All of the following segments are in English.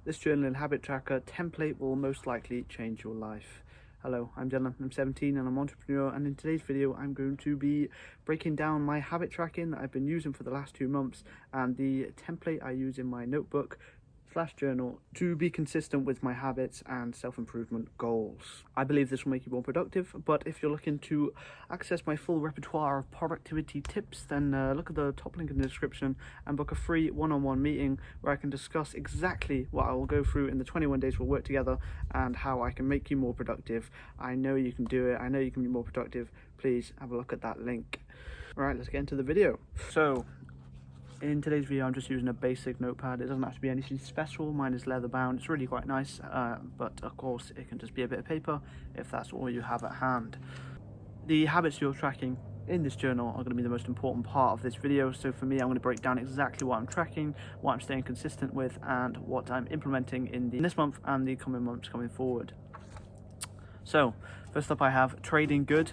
This journaling habit tracker template will most likely change your life. Hello, I'm Dylan, I'm 17 and I'm an entrepreneur, and in today's video I'm going to be breaking down my habit tracking that I've been using for the last 2 months and the template I use in my notebook / journal to be consistent with my habits and self-improvement goals. I believe this will make you more productive, but if you're looking to access my full repertoire of productivity tips, then look at the top link in the description and book a free one-on-one meeting where I can discuss exactly what I will go through in the 21 days we'll work together and how I can make you more productive. I know you can do it. I know you can be more productive. Please have a look at that link. All right, let's get into the video. So in today's video, I'm just using a basic notepad. It doesn't have to be anything special. Mine is leather bound. It's really quite nice, but of course it can just be a bit of paper if that's all you have at hand. The habits you're tracking in this journal are going to be the most important part of this video. So for me, I'm going to break down exactly what I'm tracking, what I'm staying consistent with, and what I'm implementing in this month and the coming months coming forward. So first up, I have trading good.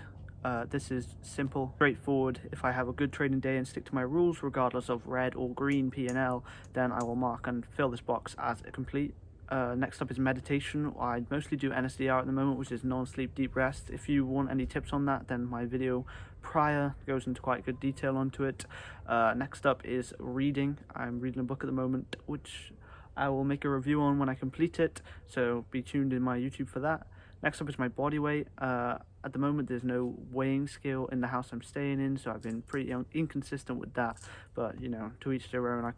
This is simple, straightforward. If I have a good trading day and stick to my rules, regardless of red or green P&L, then I will mark and fill this box as a complete. Next up is meditation. I mostly do NSDR at the moment, which is non-sleep deep rest. If you want any tips on that, then my video prior goes into quite good detail onto it. Next up is reading. I'm reading a book at the moment, which I will make a review on when I complete it, so be tuned in my YouTube for that. Next up is my body weight. At the moment there's no weighing scale in the house I'm staying in, so I've been pretty inconsistent with that, but you know, to each their own. I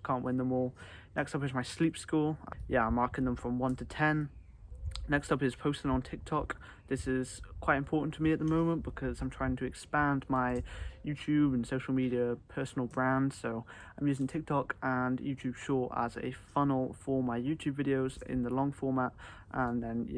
can't win them all. Next up is my sleep score. Yeah, I'm marking them from 1 to 10. Next up is posting on TikTok. This is quite important to me at the moment because I'm trying to expand my YouTube and social media personal brand. So I'm using TikTok and YouTube Short as a funnel for my YouTube videos in the long format. And then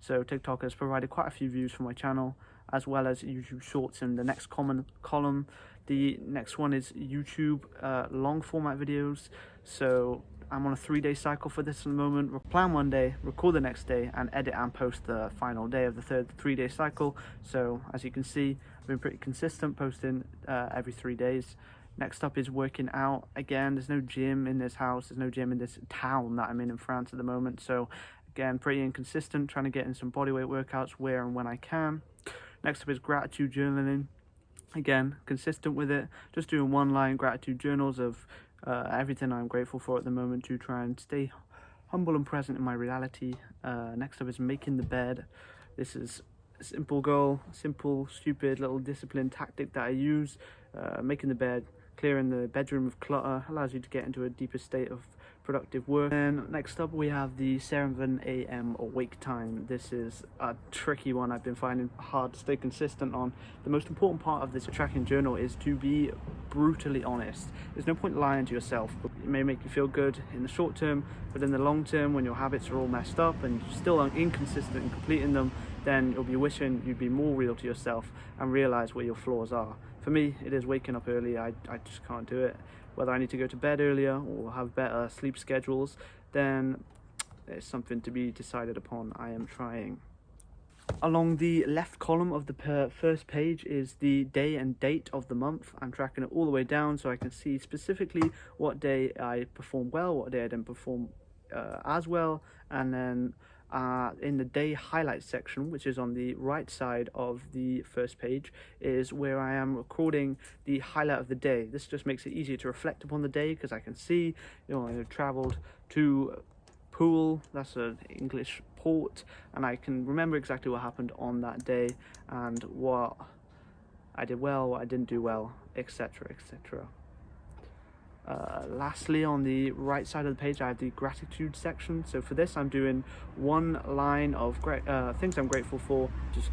so TikTok has provided quite a few views for my channel, as well as YouTube Shorts in the next common column. The next one is YouTube long format videos. So I'm on a 3-day cycle for this at the moment. We'll plan one day, record the next day, and edit and post the final day of the third 3-day cycle. So as you can see, I've been pretty consistent, posting every 3 days. Next up is working out. Again, there's no gym in this house. There's no gym in this town that I'm in France at the moment. So again, pretty inconsistent, trying to get in some bodyweight workouts where and when I can. Next up is gratitude journaling. Again, consistent with it, just doing one-line gratitude journals of everything I'm grateful for at the moment to try and stay humble and present in my reality. Next up is making the bed. This is a simple goal, simple, stupid little discipline tactic that I use. Making the bed, clearing the bedroom of clutter, allows you to get into a deeper state of productive work. And next up we have the 7 a.m. awake time. This is a tricky one. I've been finding hard to stay consistent on. The most important part of this tracking journal is to be brutally honest. There's no point lying to yourself. It may make you feel good in the short term, but in the long term, when your habits are all messed up and you're still inconsistent in completing them, then you'll be wishing you'd be more real to yourself and realize where your flaws are. For me, it is waking up early. I just can't do it. Whether I need to go to bed earlier or have better sleep schedules, then it's something to be decided upon. I am trying. Along the left column of the first page is the day and date of the month. I'm tracking it all the way down so I can see specifically what day I performed well, what day I didn't perform as well, and then in the day highlights section, which is on the right side of the first page, is where I am recording the highlight of the day. This just makes it easier to reflect upon the day because I can see, you know, I traveled to Poole, that's an English port, and I can remember exactly what happened on that day and what I did well, what I didn't do well, etc, etc. Lastly, on the right side of the page, I have the gratitude section. So for this, I'm doing one line of things I'm grateful for, just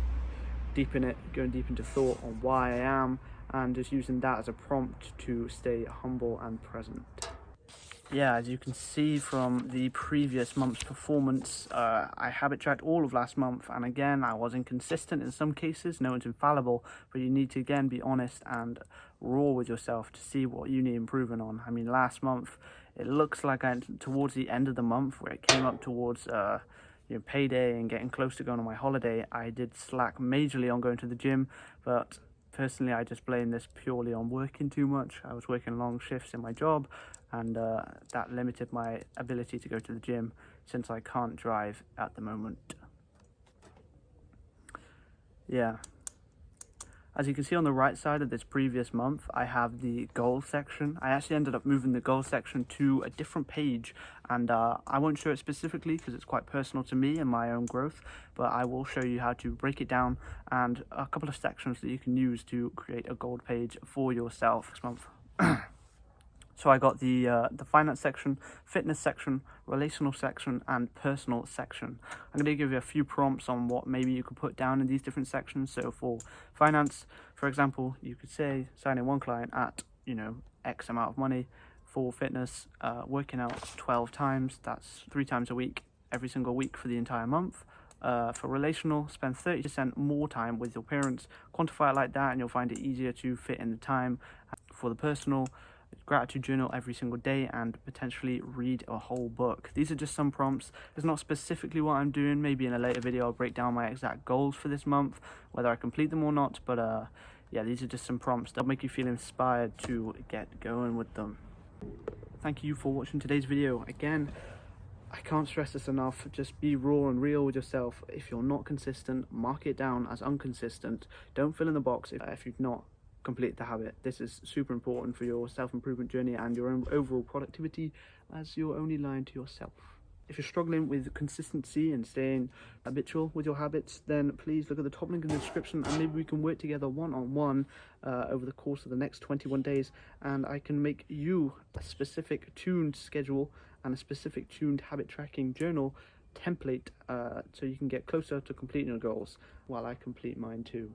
going deep into thought on why I am, and just using that as a prompt to stay humble and present. Yeah, as you can see from the previous month's performance, I habit tracked all of last month, and again, I was inconsistent in some cases. No one's infallible, but you need to again be honest and raw with yourself to see what you need improving on. I mean, last month, it looks like towards the end of the month, where it came up towards payday and getting close to going on my holiday, I did slack majorly on going to the gym, but Personally, I just blame this purely on working too much. I was working long shifts in my job, and that limited my ability to go to the gym since I can't drive at the moment. Yeah. As you can see on the right side of this previous month, I have the goals section. I actually ended up moving the goals section to a different page, and I won't show it specifically because it's quite personal to me and my own growth, but I will show you how to break it down and a couple of sections that you can use to create a gold page for yourself this month. So I got the finance section, fitness section, relational section, and personal section. I'm going to give you a few prompts on what maybe you could put down in these different sections. So for finance, for example, you could say signing one client at, X amount of money. For fitness, working out 12 times, that's 3 times a week, every single week for the entire month. For relational, spend 30% more time with your parents. Quantify it like that and you'll find it easier to fit in the time. For the personal, gratitude journal every single day and potentially read a whole book. These are just some prompts. It's not specifically what I'm doing. Maybe in a later video I'll break down my exact goals for this month, whether I complete them or not, but yeah, these are just some prompts that'll make you feel inspired to get going with them. Thank you for watching today's video. Again, I can't stress this enough. Just be raw and real with yourself. If you're not consistent, mark it down as inconsistent. Don't fill in the box if you've not complete the habit. This is super important for your self-improvement journey and your own overall productivity, as you're only lying to yourself. If you're struggling with consistency and staying habitual with your habits, then please look at the top link in the description and maybe we can work together one-on-one over the course of the next 21 days, and I can make you a specific tuned schedule and a specific tuned habit tracking journal template so you can get closer to completing your goals while I complete mine too.